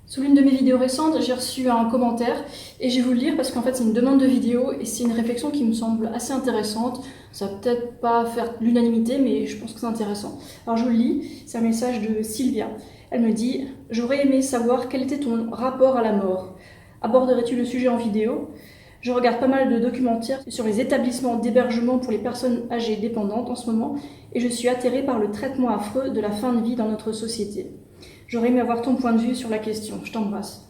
Sous l'une de mes vidéos récentes, j'ai reçu un commentaire et je vais vous le lire parce qu'en fait c'est une demande de vidéo et c'est une réflexion qui me semble assez intéressante. Ça va peut-être pas faire l'unanimité mais je pense que c'est intéressant. Alors je vous le lis, c'est un message de Sylvia. Elle me dit « J'aurais aimé savoir quel était ton rapport à la mort. Aborderais-tu le sujet en vidéo ? Je regarde pas mal de documentaires sur les établissements d'hébergement pour les personnes âgées dépendantes en ce moment et je suis atterrée par le traitement affreux de la fin de vie dans notre société. J'aurais aimé avoir ton point de vue sur la question. Je t'embrasse. »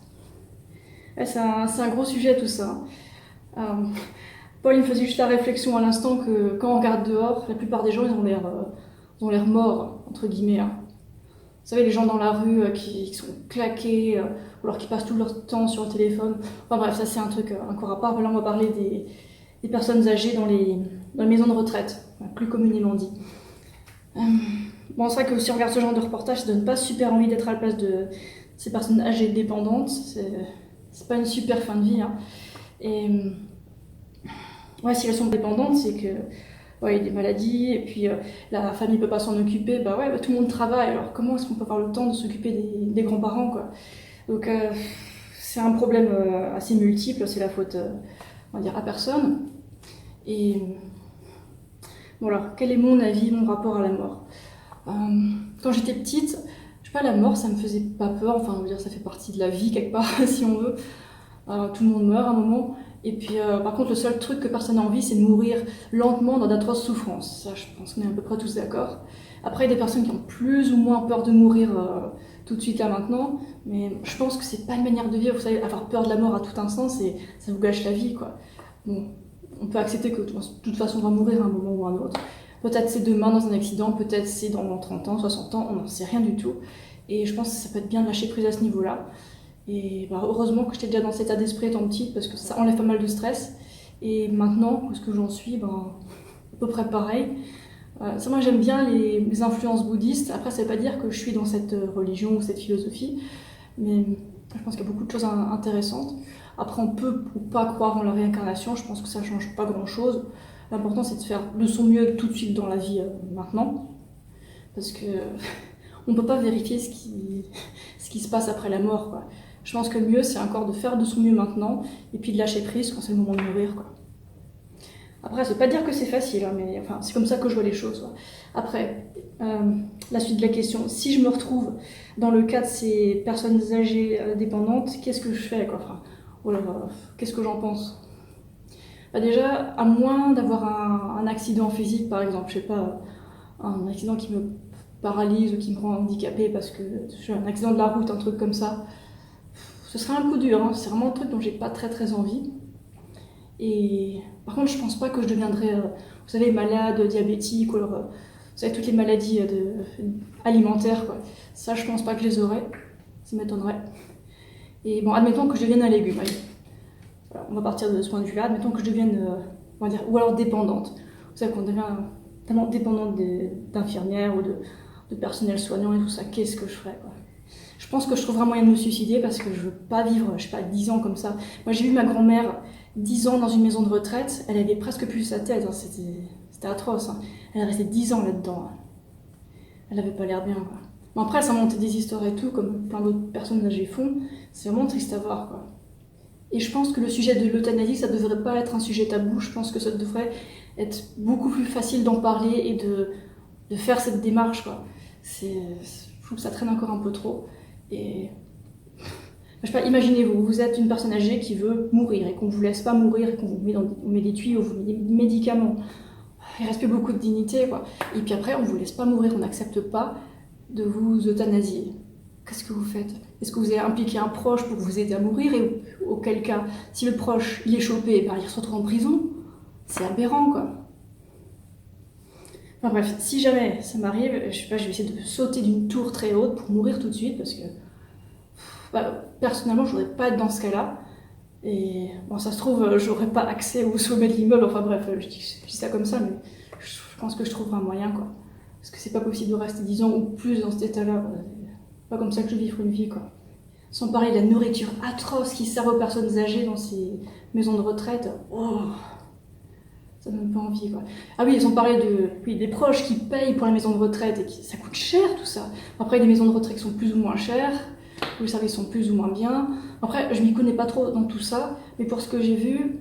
Ouais, c'est un gros sujet tout ça. Paul il me faisait juste la réflexion à l'instant que quand on regarde dehors, la plupart des gens ils ont l'air morts, entre guillemets. Vous savez, les gens dans la rue qui sont claqués, ou alors qui passent tout leur temps sur le téléphone. Enfin bref, ça c'est un truc encore à part. Là on va parler des personnes âgées dans les maisons de retraite, plus communément dit. Bon, c'est vrai que si on regarde ce genre de reportage, ça donne pas super envie d'être à la place de ces personnes âgées dépendantes. C'est pas une super fin de vie. Et ouais, si elles sont dépendantes, c'est que ouais, il y a des maladies, et puis la famille peut pas s'en occuper. Bah ouais, tout le monde travaille. Alors comment est-ce qu'on peut avoir le temps de s'occuper des grands-parents, quoi? Donc c'est un problème assez multiple. C'est la faute, on va dire, à personne. Et bon alors, quel est mon avis, mon rapport à la mort? Quand j'étais petite, je sais pas, la mort ça me faisait pas peur, enfin on veut dire ça fait partie de la vie quelque part si on veut. Tout le monde meurt à un moment. Et puis par contre le seul truc que personne n'a envie c'est de mourir lentement dans d'atroces souffrances. Ça je pense qu'on est à peu près tous d'accord. Après il y a des personnes qui ont plus ou moins peur de mourir tout de suite là maintenant, mais je pense que c'est pas une manière de vivre. Vous savez, avoir peur de la mort à tout instant, ça vous gâche la vie quoi. Bon, on peut accepter que de toute façon on va mourir à un moment ou à un autre. Peut-être c'est demain dans un accident, peut-être c'est dans 30 ans, 60 ans, on n'en sait rien du tout. Et je pense que ça peut être bien de lâcher prise à ce niveau-là. Et bah, heureusement que j'étais déjà dans cet état d'esprit étant petite, parce que ça enlève pas mal de stress. Et maintenant, où est-ce que j'en suis, à peu près pareil. Ça, moi j'aime bien les influences bouddhistes. Après, ça veut pas dire que je suis dans cette religion ou cette philosophie, mais je pense qu'il y a beaucoup de choses intéressantes. Après, on peut ou pas croire en la réincarnation, je pense que ça change pas grand-chose. L'important c'est de faire de son mieux tout de suite dans la vie maintenant, parce que on peut pas vérifier ce qui se passe après la mort, quoi. Je pense que le mieux c'est encore de faire de son mieux maintenant, et puis de lâcher prise quand c'est le moment de mourir, quoi. Après, ça veut pas dire que c'est facile, mais enfin, c'est comme ça que je vois les choses, quoi. Après, la suite de la question, si je me retrouve dans le cas de ces personnes âgées dépendantes, qu'est-ce que je fais, quoi? Enfin, qu'est-ce que j'en pense? Bah déjà, à moins d'avoir un accident physique, par exemple, je sais pas, un accident qui me paralyse ou qui me rend handicapée parce que j'ai un accident de la route, un truc comme ça, ce serait un coup dur, c'est vraiment un truc dont j'ai pas très envie. Et par contre, je pense pas que je deviendrais, vous savez, malade, diabétique, ou alors, vous savez, toutes les maladies alimentaires, quoi. Ça, je pense pas que je les aurais, ça m'étonnerait. Et bon, admettons que je devienne un légume, allez. Alors, on va partir de ce point de vue-là, admettons que je devienne, on va dire, ou alors dépendante. Vous savez qu'on devient tellement dépendante d'infirmières ou de personnel soignant et tout ça, qu'est-ce que je ferais, quoi? Je pense que je trouverais un moyen de me suicider parce que je veux pas vivre, je sais pas, 10 ans comme ça. Moi j'ai vu ma grand-mère 10 ans dans une maison de retraite, elle avait presque plus sa tête, c'était atroce. Elle est restée 10 ans là-dedans. Elle avait pas l'air bien, quoi. Bon, après elle s'inventait des histoires et tout, comme plein d'autres personnes âgées font, c'est vraiment triste à voir, quoi. Et je pense que le sujet de l'euthanasie, ça devrait pas être un sujet tabou, je pense que ça devrait être beaucoup plus facile d'en parler et de faire cette démarche, quoi. Je trouve que ça traîne encore un peu trop. Et je sais pas, imaginez-vous, vous êtes une personne âgée qui veut mourir et qu'on vous laisse pas mourir et qu'on vous met des tuyaux, vous met des médicaments. Il reste plus beaucoup de dignité, quoi. Et puis après, on vous laisse pas mourir, on n'accepte pas de vous euthanasier. Qu'est-ce que vous faites? Est-ce que vous avez impliqué un proche pour vous aider à mourir? Et auquel cas, si le proche il est chopé, il se retrouve en prison? C'est aberrant, quoi. Enfin bref, si jamais ça m'arrive, je sais pas, je vais essayer de sauter d'une tour très haute pour mourir tout de suite parce que personnellement, je voudrais pas être dans ce cas-là. Et bon, ça se trouve, j'aurais pas accès au sommet de l'immeuble. Enfin bref, je dis ça comme ça, mais je pense que je trouverai un moyen, quoi. Parce que c'est pas possible de rester 10 ans ou plus dans cet état-là, quoi. C'est pas comme ça que je vivre une vie, quoi. Sans parler de la nourriture atroce qui sert aux personnes âgées dans ces maisons de retraite. Oh, ça donne pas envie, quoi. Ah oui, ils ont parlé des proches qui payent pour la maison de retraite et ça coûte cher tout ça. Après, il y a des maisons de retraite qui sont plus ou moins chères. où les services sont plus ou moins bien. Après, je m'y connais pas trop dans tout ça, mais pour ce que j'ai vu,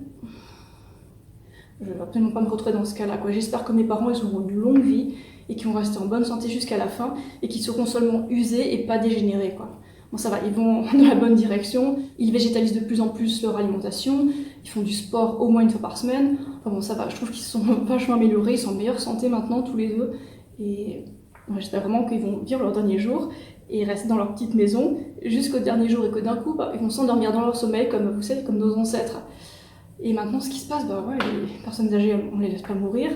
je vais absolument pas me retrouver dans ce cas-là, quoi. J'espère que mes parents, ils auront une longue vie et qu'ils vont rester en bonne santé jusqu'à la fin et qu'ils seront seulement usés et pas dégénérés, quoi. Bon, ça va, ils vont dans la bonne direction, ils végétalisent de plus en plus leur alimentation, ils font du sport au moins une fois par semaine. Enfin bon, ça va, je trouve qu'ils sont vachement améliorés, ils sont en meilleure santé maintenant, tous les deux. Et j'espère vraiment qu'ils vont vivre leurs derniers jours et rester dans leur petite maison jusqu'au dernier jour et que d'un coup, ils vont s'endormir dans leur sommeil, comme vous savez, comme nos ancêtres. Et maintenant, ce qui se passe, les personnes âgées, on les laisse pas mourir.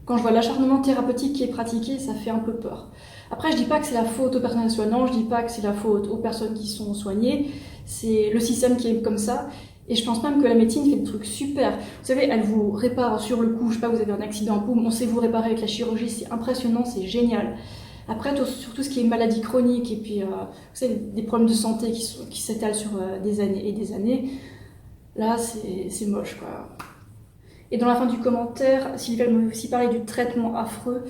Quand je vois l'acharnement thérapeutique qui est pratiqué, ça fait un peu peur. Après, je dis pas que c'est la faute aux personnels soignants, je dis pas que c'est la faute aux personnes qui sont soignées, c'est le système qui est comme ça. Et je pense même que la médecine fait des trucs super. Vous savez, elle vous répare sur le coup, je sais pas, vous avez un accident, boum, on sait vous réparer avec la chirurgie, c'est impressionnant, c'est génial. Après, sur tout ce qui est maladie chronique et puis, vous savez, des problèmes de santé qui s'étalent sur des années et des années, là, c'est moche, quoi. Et dans la fin du commentaire, Sylvia m'a aussi parlé du traitement affreux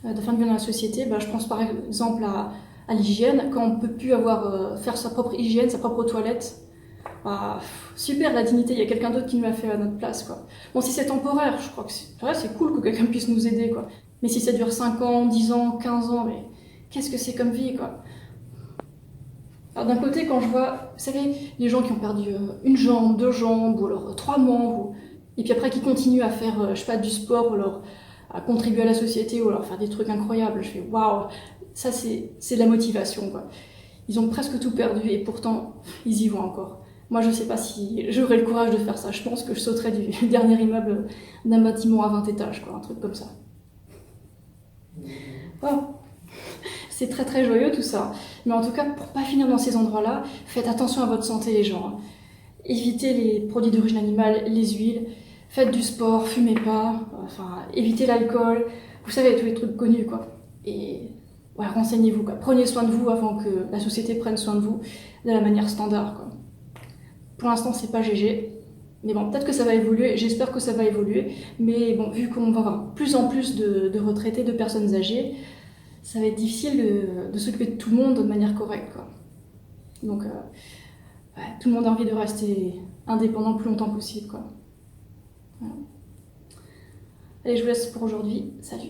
de fin de vie dans la société. Je pense par exemple à l'hygiène, quand on ne peut plus faire sa propre hygiène, sa propre toilette. Super la dignité, il y a quelqu'un d'autre qui nous l'a fait à notre place, quoi. Bon, si c'est temporaire, je crois que c'est cool que quelqu'un puisse nous aider, quoi. Mais si ça dure 5 ans, 10 ans, 15 ans, mais qu'est-ce que c'est comme vie, quoi. Alors d'un côté, quand je vois, vous savez, les gens qui ont perdu une jambe, 2 jambes, ou alors 3 membres, et puis après qui continuent à faire, je sais pas, du sport, ou alors à contribuer à la société, ou alors faire des trucs incroyables, je fais waouh, ça c'est de la motivation, quoi. Ils ont presque tout perdu, et pourtant, ils y vont encore. Moi, je sais pas si j'aurais le courage de faire ça. Je pense que je sauterais du dernier immeuble d'un bâtiment à 20 étages, quoi, un truc comme ça. Wow. C'est très très joyeux tout ça. Mais en tout cas, pour pas finir dans ces endroits-là, faites attention à votre santé, les gens. Évitez les produits d'origine animale, les huiles, faites du sport, fumez pas, évitez l'alcool. Vous savez, tous les trucs connus, quoi. Et renseignez-vous, quoi. Prenez soin de vous avant que la société prenne soin de vous de la manière standard, quoi. Pour l'instant, c'est pas GG. Mais bon, peut-être que ça va évoluer, j'espère que ça va évoluer. Mais bon, vu qu'on va avoir plus en plus de retraités, de personnes âgées, ça va être difficile de s'occuper de tout le monde de manière correcte, quoi. Donc, tout le monde a envie de rester indépendant le plus longtemps possible, quoi. Voilà. Allez, je vous laisse pour aujourd'hui. Salut!